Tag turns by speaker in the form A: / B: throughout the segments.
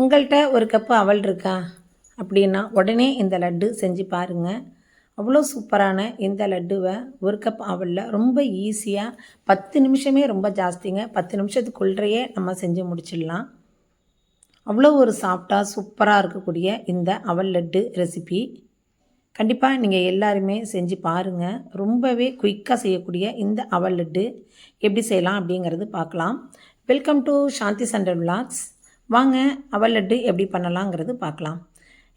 A: உங்கள்கிட்ட ஒரு கப்பு அவல் இருக்கா அப்படின்னா உடனே இந்த லட்டு செஞ்சு பாருங்கள். அவ்வளோ சூப்பரான இந்த லட்டுவை ஒரு கப் அவலில் ரொம்ப ஈஸியாக 10 நிமிஷமே ரொம்ப ஜாஸ்திங்க. 10 நிமிஷத்துக்குள்ளேயே நம்ம செஞ்சு முடிச்சிடலாம். அவ்வளோ ஒரு சாஃப்டாக சூப்பராக இருக்கக்கூடிய இந்த அவல் லட்டு ரெசிபி கண்டிப்பாக நீங்கள் எல்லாருமே செஞ்சு பாருங்கள். ரொம்பவே குயிக்காக செய்யக்கூடிய இந்த அவல் லட்டு எப்படி செய்யலாம் அப்படிங்கிறது பார்க்கலாம். Welcome to Shanthi Sundar vlogs. வாங்க அவல் லட்டு எப்படி பண்ணலாங்கிறது பார்க்கலாம்.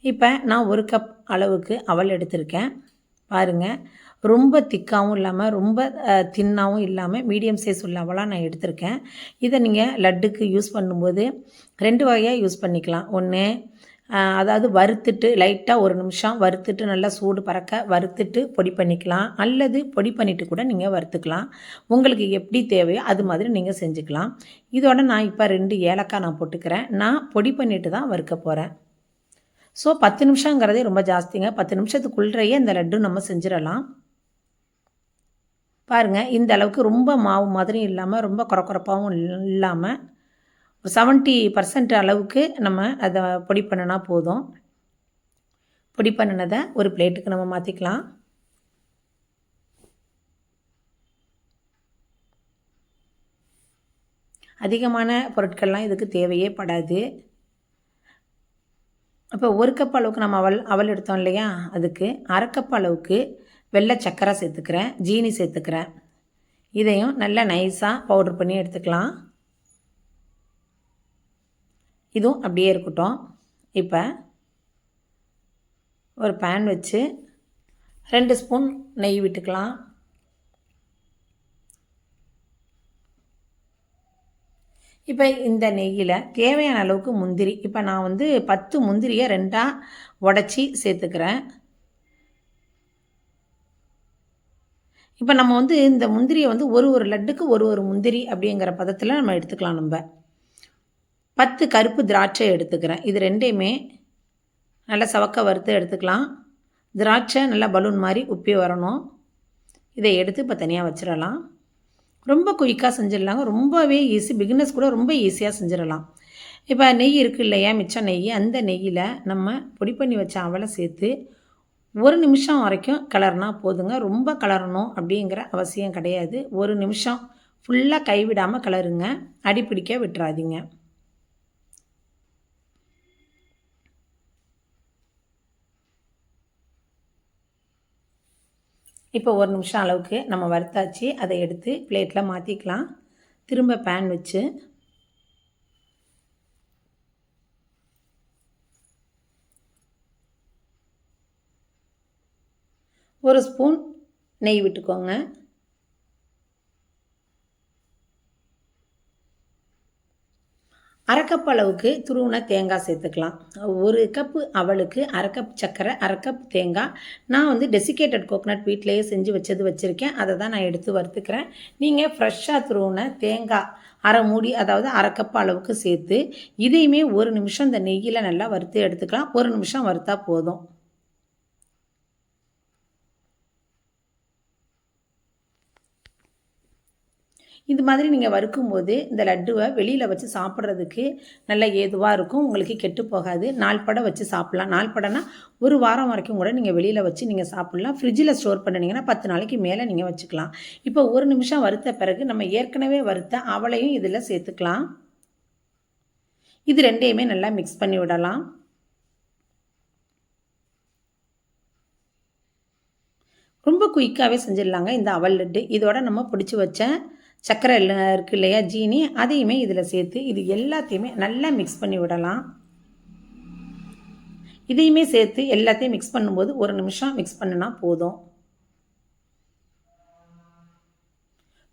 A: இப்போ நான் ஒரு கப் அளவுக்கு அவல் எடுத்திருக்கேன். பாருங்கள், ரொம்ப திக்காகவும் இல்லாமல் ரொம்ப தின்னாகவும் இல்லாமல் மீடியம் சைஸ் உள்ள அவலாக நான் எடுத்திருக்கேன். இதை நீங்கள் லட்டுக்கு யூஸ் பண்ணும்போது 2 வகையாக யூஸ் பண்ணிக்கலாம். ஒன்று, அதாவது வறுத்துட்டு லைட்டாக 1 நிமிஷம் வறுத்துட்டு நல்லா சூடு பறக்க வறுத்துட்டு பொடி பண்ணிக்கலாம். அல்லது பொடி பண்ணிவிட்டு கூட நீங்கள் வறுத்துக்கலாம். உங்களுக்கு எப்படி தேவையோ அது மாதிரி நீங்கள் செஞ்சுக்கலாம். இதோட நான் இப்போ 2 ஏலக்காய் நான் போட்டுக்கிறேன். நான் பொடி பண்ணிவிட்டு தான் வறுக்க போகிறேன். ஸோ 10 நிமிஷங்கிறதே ரொம்ப ஜாஸ்திங்க. 10 நிமிஷத்துக்குள்ளேயே இந்த லட்டு நம்ம செஞ்சிடலாம். பாருங்கள், இந்த அளவுக்கு ரொம்ப மாவு மாதிரியும் இல்லாமல் ரொம்ப குறக்குறப்பாகவும் இல்லாமல் ஒரு 70% அளவுக்கு நம்ம அதை பொடி பண்ணினா போதும். பொடி பண்ணினதை ஒரு பிளேட்டுக்கு நம்ம மாற்றிக்கலாம். அதிகமான பொருட்கள்லாம் இதுக்கு தேவையே படாது. இப்போ 1 கப் அளவுக்கு நம்ம அவல் எடுத்தோம் இல்லையா, அதுக்கு 1/2 கப் அளவுக்கு வெள்ளை சர்க்கரை சேர்த்துக்கிறேன், ஜீனி சேர்த்துக்கிறேன். இதையும் நல்லா நைஸாக பவுட்ரு பண்ணி எடுத்துக்கலாம். இதுவும் அப்படியே இருக்கட்டும். இப்போ ஒரு பேன் வச்சு 2 ஸ்பூன் நெய் விட்டுக்கலாம். இப்போ இந்த நெய்யில் தேவையான அளவுக்கு முந்திரி, இப்போ நான் 10 முந்திரியை 2ஆக உடச்சி சேர்த்துக்கிறேன். இப்போ நம்ம இந்த முந்திரியை ஒரு லட்டுக்கு ஒரு முந்திரி அப்படிங்கிற பதத்தில் நம்ம எடுத்துக்கலாம். நம்ம 10 கருப்பு திராட்சை எடுத்துக்கிறேன். இது 2யுமே நல்லா சவக்க வறுத்து எடுத்துக்கலாம். திராட்சை நல்லா பலூன் மாதிரி உப்பி வரணும். இதை எடுத்து இப்போ தனியாக வச்சிடலாம். ரொம்ப குயிக்காக செஞ்சிடலாங்க. ரொம்பவே ஈஸி, பிகினர்ஸ் கூட ரொம்ப ஈஸியாக செஞ்சிடலாம். இப்போ நெய் இருக்குது இல்லையா, மிச்சம் நெய், அந்த நெய்யில் நம்ம பொடி பண்ணி வச்ச அவலை சேர்த்து 1 நிமிஷம் வரைக்கும் கிளறினா போதுங்க. ரொம்ப கிளறணும் அப்படிங்கிற அவசியம் கிடையாது. 1 நிமிஷம் ஃபுல்லாக கைவிடாமல் கிளறுங்க. அடிப்பிடிக்க விட்டுறாதீங்க. இப்போ 1 நிமிஷம் அளவுக்கு நம்ம வறுத்தாச்சு. அதை எடுத்து பிளேட்டில் மாற்றிக்கலாம். திரும்ப பேன் வச்சு ஒரு ஸ்பூன் நெய் விட்டுக்கோங்க. அரை கப் அளவுக்கு துருவின தேங்காய் சேர்த்துக்கலாம். 1 கப்பு அவலுக்கு 1/2 கப் சர்க்கரை, 1/2 கப் தேங்காய். நான் டெசிகேட்டட் கோகோனட் வீட்டிலையே செஞ்சு வச்சுருக்கேன். அதை தான் நான் எடுத்து வறுத்துக்கிறேன். நீங்கள் ஃப்ரெஷ்ஷாக துருவின தேங்காய் அரை மூடி, அதாவது 1/2 கப் அளவுக்கு சேர்த்து இதையுமே 1 நிமிஷம் இந்த நெய்யில் நல்லா வறுத்து எடுத்துக்கலாம். 1 நிமிஷம் வறுத்தா போதும். இது மாதிரி நீங்கள் வறுக்கும்போது இந்த லட்டுவை வெளியில் வச்சு சாப்பிட்றதுக்கு நல்ல ஏதுவாக இருக்கும். உங்களுக்கு கெட்டு போகாது. நாள்பட வச்சு சாப்பிட்லாம். நாள்படனா 1 வாரம் வரைக்கும் கூட நீங்கள் வெளியில் வச்சு நீங்கள் சாப்பிட்லாம். ஃப்ரிட்ஜில் ஸ்டோர் பண்ணினீங்கன்னா 10 நாளைக்கு மேலே நீங்கள் வச்சுக்கலாம். இப்போ 1 நிமிஷம் வறுத்த பிறகு நம்ம ஏற்கனவே வறுத்த அவலையும் இதில் சேர்த்துக்கலாம். இது 2யுமே நல்லா மிக்ஸ் பண்ணி விடலாம். ரொம்ப குயிக்காகவே செஞ்சிடலாங்க இந்த அவல் லட்டு. இதோட நம்ம பிடிச்சி வச்ச சர்க்கரை இருக்குது இல்லையா, ஜீனி, அதையுமே இதில் சேர்த்து இது எல்லாத்தையுமே நல்லா மிக்ஸ் பண்ணி விடலாம். இதையுமே சேர்த்து எல்லாத்தையும் மிக்ஸ் பண்ணும்போது 1 நிமிஷம் மிக்ஸ் பண்ணினா போதும்.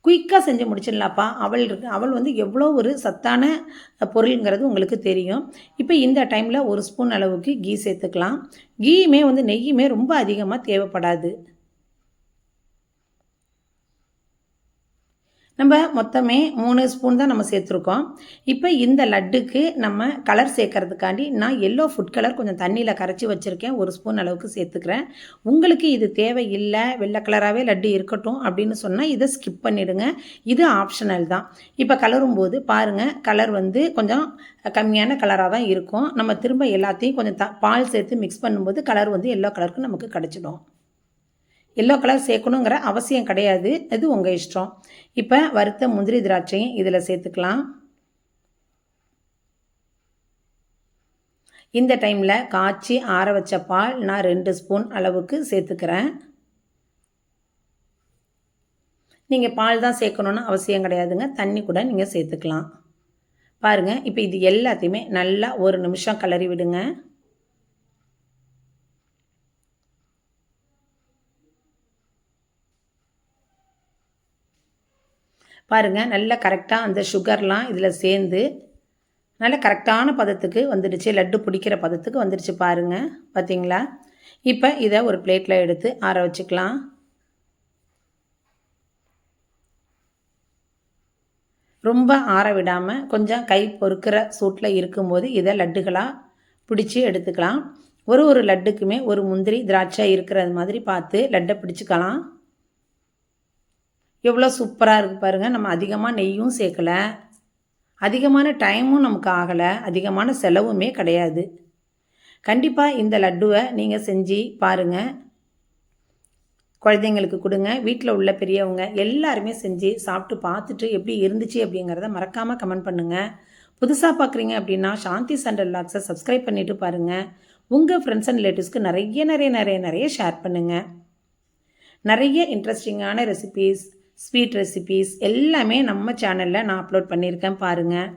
A: குயிக்காக செஞ்சு முடிச்சிடலாப்பா. அவல் இருக்குது. அவல் எவ்வளோ ஒரு சத்தான பொருளுங்கிறது உங்களுக்கு தெரியும். இப்போ இந்த டைமில் 1 ஸ்பூன் அளவுக்கு கீ சேர்த்துக்கலாம். கீயுமே நெய்யுமே ரொம்ப அதிகமாக தேவைப்படாது. நம்ம மொத்தமே 3 ஸ்பூன் தான் நம்ம சேர்த்துருக்கோம். இப்போ இந்த லட்டுக்கு நம்ம கலர் சேர்க்கறதுக்காண்டி நான் எல்லோ ஃபுட் கலர் கொஞ்சம் தண்ணியில் கரைச்சி வச்சுருக்கேன். 1 ஸ்பூன் அளவுக்கு சேர்த்துக்கிறேன். உங்களுக்கு இது தேவையில்லை, வெள்ளை கலராகவே லட்டு இருக்கட்டும் அப்படின்னு சொன்னால் இதை ஸ்கிப் பண்ணிவிடுங்க. இது ஆப்ஷனல் தான். இப்போ கலரும் போது பாருங்கள், கலர் வந்து கொஞ்சம் கம்மியான கலராக தான் இருக்கும். நம்ம திரும்ப எல்லாத்தையும் கொஞ்சம் பால் சேர்த்து மிக்ஸ் பண்ணும்போது கலர் வந்து எல்லோ கலருக்கு நமக்கு கிடச்சிடும். எல்லோ கலர் சேர்க்கணுங்கிற அவசியம் கிடையாது, அது உங்கள் இஷ்டம். இப்போ வறுத்த முந்திரி திராட்சையும் இதில் சேர்த்துக்கலாம். இந்த டைமில் காய்ச்சி ஆற வச்ச பால் நான் 2 ஸ்பூன் அளவுக்கு சேர்த்துக்கிறேன். நீங்கள் பால் தான் சேர்க்கணுன்னு அவசியம் கிடையாதுங்க, தண்ணி கூட நீங்கள் சேர்த்துக்கலாம். பாருங்கள், இப்போ இது எல்லாத்தையுமே நல்லா 1 நிமிஷம் கிளறி விடுங்க. பாருங்கள், நல்லா கரெக்டாக அந்த சுகர்லாம் இதில் சேர்ந்து நல்ல கரெக்டான பதத்துக்கு வந்துடுச்சு. லட்டு பிடிக்கிற பதத்துக்கு வந்துடுச்சு பாருங்கள், பார்த்தீங்களா? இப்போ இதை ஒரு பிளேட்டில் எடுத்து ஆற வச்சுக்கலாம். ரொம்ப ஆற விடாமல் கொஞ்சம் கை பொறுக்கிற சூட்டில் இருக்கும்போது இதை லட்டுகளாக பிடிச்சி எடுத்துக்கலாம். ஒரு லட்டுக்குமே ஒரு முந்திரி திராட்சை இருக்கிறது மாதிரி பார்த்து லட்டை பிடிச்சிக்கலாம். எவ்வளோ சூப்பராக இருக்குது பாருங்கள். நம்ம அதிகமாக நெய்யும் சேர்க்கலை, அதிகமான டைமும் நமக்கு ஆகலை, அதிகமான செலவுமே கிடையாது. கண்டிப்பாக இந்த லட்டுவை நீங்கள் செஞ்சு பாருங்கள், குழந்தைங்களுக்கு கொடுங்க. வீட்டில் உள்ள பெரியவங்க எல்லாருமே செஞ்சு சாப்பிட்டு பார்த்துட்டு எப்படி இருந்துச்சு அப்படிங்கிறத மறக்காமல் கமெண்ட் பண்ணுங்கள். புதுசாக பார்க்குறீங்க அப்படின்னா சாந்தி சண்டல் லாக்ஸை சப்ஸ்கிரைப் பண்ணிவிட்டு பாருங்கள். உங்கள் ஃப்ரெண்ட்ஸ் அண்ட் ரிலேட்டிவ்ஸ்க்கு நிறைய ஷேர் பண்ணுங்கள். நிறைய இன்ட்ரெஸ்டிங்கான ரெசிபீஸ், ஸ்வீட் ரெசிபீஸ் எல்லாமே நம்ம சேனலில் நான் அப்லோட் பண்ணியிருக்கேன் பாருங்கள்.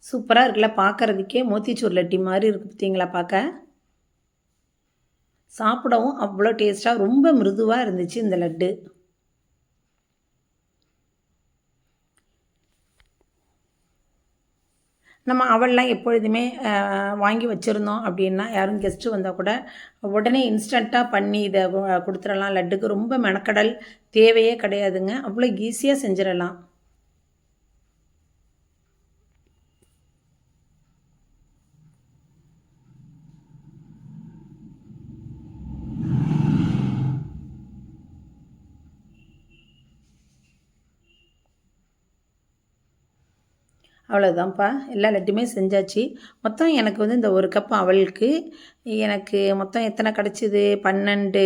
A: சூப்பராக இருக்குல்ல, பார்க்குறதுக்கே மோத்திச்சூர் லட்டி மாதிரி இருக்குது பார்த்தீங்களா? பார்க்க சாப்பிடவும் அவ்வளோ டேஸ்ட்டாக ரொம்ப மிருதுவாக இருந்துச்சு இந்த லட்டு. நம்ம அவல்லாம் எப்பொழுதுமே வாங்கி வச்சுருந்தோம் அப்படின்னா யாரும் கெஸ்ட்டு வந்தால் கூட உடனே இன்ஸ்டண்ட்டாக பண்ணி இதை கொடுத்துடலாம். லட்டுக்கு ரொம்ப மெனக்கடல் தேவையே கிடையாதுங்க, அவ்வளோ ஈஸியாக செஞ்சிடலாம். அவ்வளோதான்ப்பா, எல்லா லட்டுமே செஞ்சாச்சு. மொத்தம் எனக்கு வந்து இந்த 1 கப் அவலுக்கு எனக்கு மொத்தம் எத்தனை கிடச்சிது? 12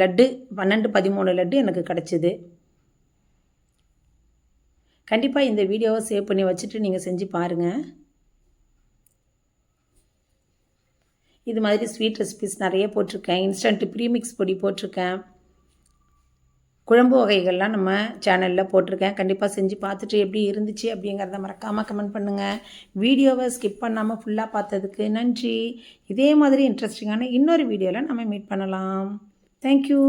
A: லட்டு, 12, 13 லட்டு எனக்கு கிடச்சிது. கண்டிப்பாக இந்த வீடியோவை சேவ் பண்ணி வச்சுட்டு நீங்கள் செஞ்சு பாருங்கள். இது மாதிரி ஸ்வீட் ரெசிபீஸ் நிறைய போட்டிருக்கேன். இன்ஸ்டன்ட் ப்ரீமிக்ஸ் பொடி போட்டிருக்கேன். குழம்பு வகைகள்லாம் நம்ம சேனலில் போட்டிருக்கேன். கண்டிப்பாக செஞ்சு பார்த்துட்டு எப்படி இருந்துச்சு அப்படிங்கிறத மறக்காமல் கமெண்ட் பண்ணுங்கள். வீடியோவை ஸ்கிப் பண்ணாமல் ஃபுல்லாக பார்த்ததுக்கு நன்றி. இதே மாதிரி இன்ட்ரெஸ்டிங்கான இன்னொரு வீடியோவில் நம்ம மீட் பண்ணலாம். தேங்க்யூ.